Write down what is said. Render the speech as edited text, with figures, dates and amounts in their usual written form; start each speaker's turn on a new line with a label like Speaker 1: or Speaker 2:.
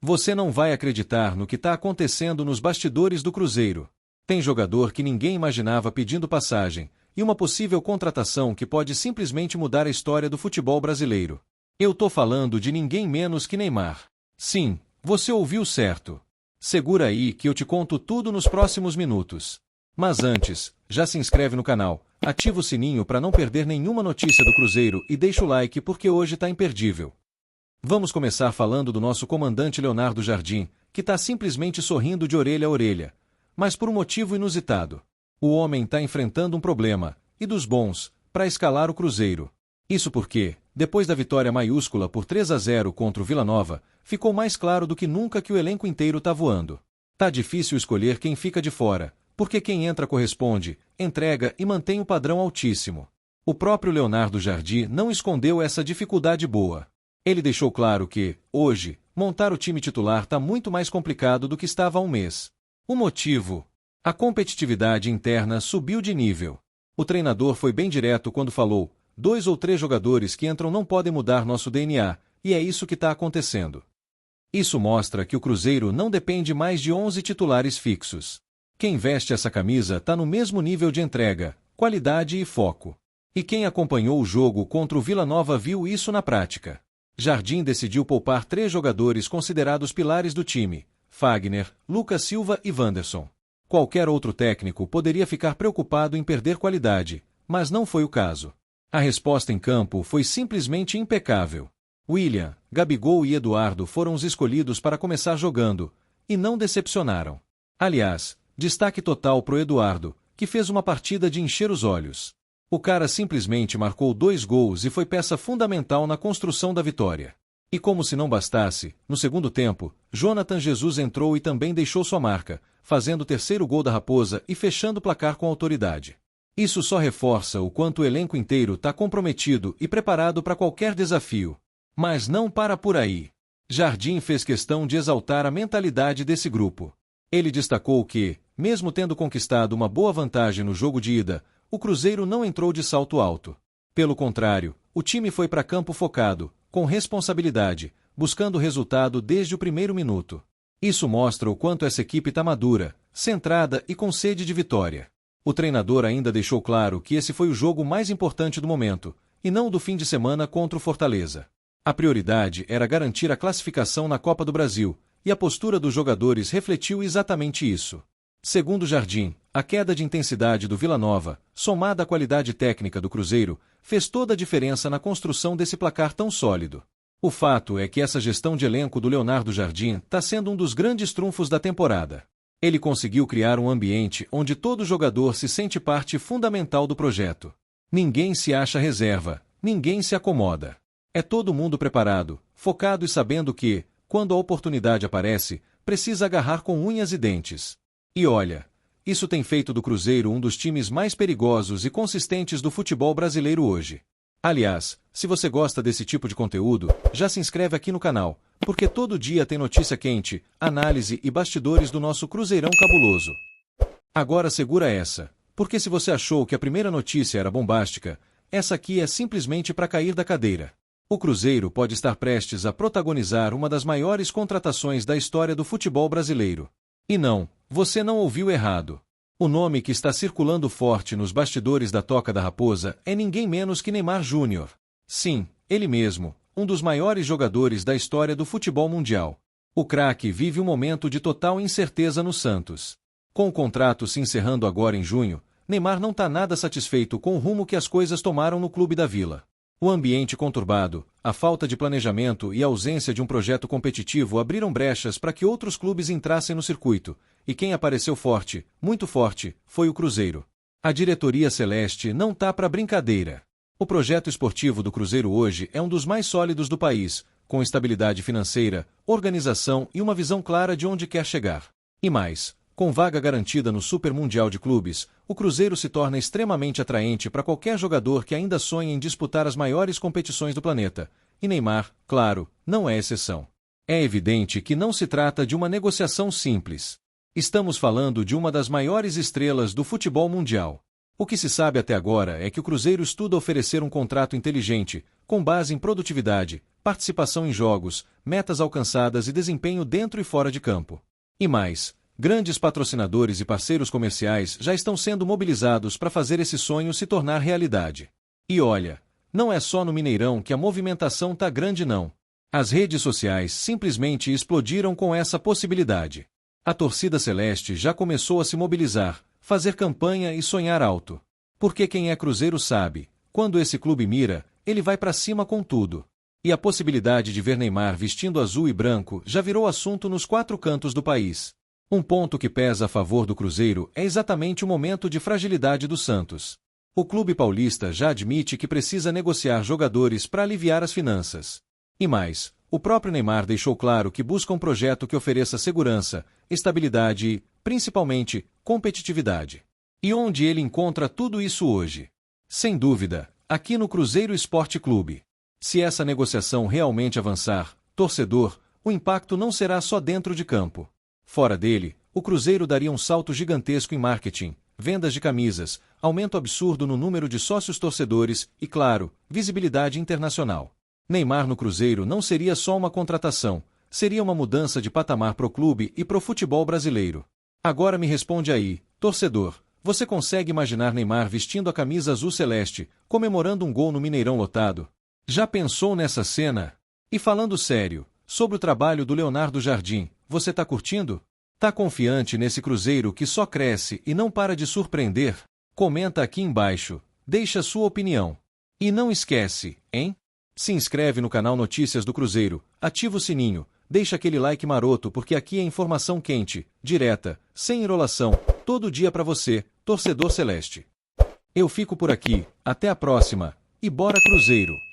Speaker 1: Você não vai acreditar no que está acontecendo nos bastidores do Cruzeiro. Tem jogador que ninguém imaginava pedindo passagem, e uma possível contratação que pode simplesmente mudar a história do futebol brasileiro. Eu tô falando de ninguém menos que Neymar. Sim, você ouviu certo. Segura aí que eu te conto tudo nos próximos minutos. Mas antes, já se inscreve no canal, ativa o sininho para não perder nenhuma notícia do Cruzeiro e deixa o like porque hoje tá imperdível. Vamos começar falando do nosso comandante Leonardo Jardim, que tá simplesmente sorrindo de orelha a orelha. Mas por um motivo inusitado. O homem tá enfrentando um problema, e dos bons, para escalar o Cruzeiro. Isso porque, depois da vitória maiúscula por 3-0 contra o Vila Nova, ficou mais claro do que nunca que o elenco inteiro tá voando. Tá difícil escolher quem fica de fora, porque quem entra corresponde, entrega e mantém o padrão altíssimo. O próprio Leonardo Jardim não escondeu essa dificuldade boa. Ele deixou claro que, hoje, montar o time titular tá muito mais complicado do que estava há um mês. O motivo? A competitividade interna subiu de nível. O treinador foi bem direto quando falou: 2 ou 3 jogadores que entram não podem mudar nosso DNA, e é isso que está acontecendo. Isso mostra que o Cruzeiro não depende mais de 11 titulares fixos. Quem veste essa camisa está no mesmo nível de entrega, qualidade e foco. E quem acompanhou o jogo contra o Vila Nova viu isso na prática. Jardim decidiu poupar 3 jogadores considerados pilares do time: Fagner, Lucas Silva e Wanderson. Qualquer outro técnico poderia ficar preocupado em perder qualidade, mas não foi o caso. A resposta em campo foi simplesmente impecável. William, Gabigol e Eduardo foram os escolhidos para começar jogando, e não decepcionaram. Aliás, destaque total pro Eduardo, que fez uma partida de encher os olhos. O cara simplesmente marcou 2 gols e foi peça fundamental na construção da vitória. E como se não bastasse, no segundo tempo, Jonathan Jesus entrou e também deixou sua marca, fazendo o 3º gol da Raposa e fechando o placar com autoridade. Isso só reforça o quanto o elenco inteiro está comprometido e preparado para qualquer desafio. Mas não para por aí. Jardim fez questão de exaltar a mentalidade desse grupo. Ele destacou que, mesmo tendo conquistado uma boa vantagem no jogo de ida, o Cruzeiro não entrou de salto alto. Pelo contrário, o time foi para campo focado, com responsabilidade, buscando o resultado desde o primeiro minuto. Isso mostra o quanto essa equipe está madura, centrada e com sede de vitória. O treinador ainda deixou claro que esse foi o jogo mais importante do momento, e não o do fim de semana contra o Fortaleza. A prioridade era garantir a classificação na Copa do Brasil, e a postura dos jogadores refletiu exatamente isso. Segundo Jardim, a queda de intensidade do Vila Nova, somada à qualidade técnica do Cruzeiro, fez toda a diferença na construção desse placar tão sólido. O fato é que essa gestão de elenco do Leonardo Jardim está sendo um dos grandes trunfos da temporada. Ele conseguiu criar um ambiente onde todo jogador se sente parte fundamental do projeto. Ninguém se acha reserva, ninguém se acomoda. É todo mundo preparado, focado e sabendo que, quando a oportunidade aparece, precisa agarrar com unhas e dentes. E olha, isso tem feito do Cruzeiro um dos times mais perigosos e consistentes do futebol brasileiro hoje. Aliás, se você gosta desse tipo de conteúdo, já se inscreve aqui no canal, porque todo dia tem notícia quente, análise e bastidores do nosso Cruzeirão cabuloso. Agora segura essa, porque se você achou que a primeira notícia era bombástica, essa aqui é simplesmente para cair da cadeira. O Cruzeiro pode estar prestes a protagonizar uma das maiores contratações da história do futebol brasileiro. E não, você não ouviu errado. O nome que está circulando forte nos bastidores da Toca da Raposa é ninguém menos que Neymar Júnior. Sim, ele mesmo, um dos maiores jogadores da história do futebol mundial. O craque vive um momento de total incerteza no Santos. Com o contrato se encerrando agora em junho, Neymar não está nada satisfeito com o rumo que as coisas tomaram no clube da Vila. O ambiente conturbado, a falta de planejamento e a ausência de um projeto competitivo abriram brechas para que outros clubes entrassem no circuito, e quem apareceu forte, muito forte, foi o Cruzeiro. A diretoria celeste não tá para brincadeira. O projeto esportivo do Cruzeiro hoje é um dos mais sólidos do país, com estabilidade financeira, organização e uma visão clara de onde quer chegar. E mais, com vaga garantida no Super Mundial de Clubes, o Cruzeiro se torna extremamente atraente para qualquer jogador que ainda sonha em disputar as maiores competições do planeta. E Neymar, claro, não é exceção. É evidente que não se trata de uma negociação simples. Estamos falando de uma das maiores estrelas do futebol mundial. O que se sabe até agora é que o Cruzeiro estuda oferecer um contrato inteligente, com base em produtividade, participação em jogos, metas alcançadas e desempenho dentro e fora de campo. E mais, grandes patrocinadores e parceiros comerciais já estão sendo mobilizados para fazer esse sonho se tornar realidade. E olha, não é só no Mineirão que a movimentação tá grande não. As redes sociais simplesmente explodiram com essa possibilidade. A torcida celeste já começou a se mobilizar, fazer campanha e sonhar alto. Porque quem é cruzeiro sabe, quando esse clube mira, ele vai para cima com tudo. E a possibilidade de ver Neymar vestindo azul e branco já virou assunto nos 4 cantos do país. Um ponto que pesa a favor do Cruzeiro é exatamente o momento de fragilidade do Santos. O clube paulista já admite que precisa negociar jogadores para aliviar as finanças. E mais, o próprio Neymar deixou claro que busca um projeto que ofereça segurança, estabilidade e, principalmente, competitividade. E onde ele encontra tudo isso hoje? Sem dúvida, aqui no Cruzeiro Esporte Clube. Se essa negociação realmente avançar, torcedor, o impacto não será só dentro de campo. Fora dele, o Cruzeiro daria um salto gigantesco em marketing, vendas de camisas, aumento absurdo no número de sócios torcedores e, claro, visibilidade internacional. Neymar no Cruzeiro não seria só uma contratação, seria uma mudança de patamar pro clube e pro futebol brasileiro. Agora me responde aí, torcedor, você consegue imaginar Neymar vestindo a camisa azul celeste, comemorando um gol no Mineirão lotado? Já pensou nessa cena? E falando sério, sobre o trabalho do Leonardo Jardim, você tá curtindo? Tá confiante nesse Cruzeiro que só cresce e não para de surpreender? Comenta aqui embaixo, deixa sua opinião. E não esquece, hein? Se inscreve no canal Notícias do Cruzeiro, ativa o sininho, deixa aquele like maroto porque aqui é informação quente, direta, sem enrolação, todo dia pra você, torcedor celeste. Eu fico por aqui, até a próxima, e bora Cruzeiro!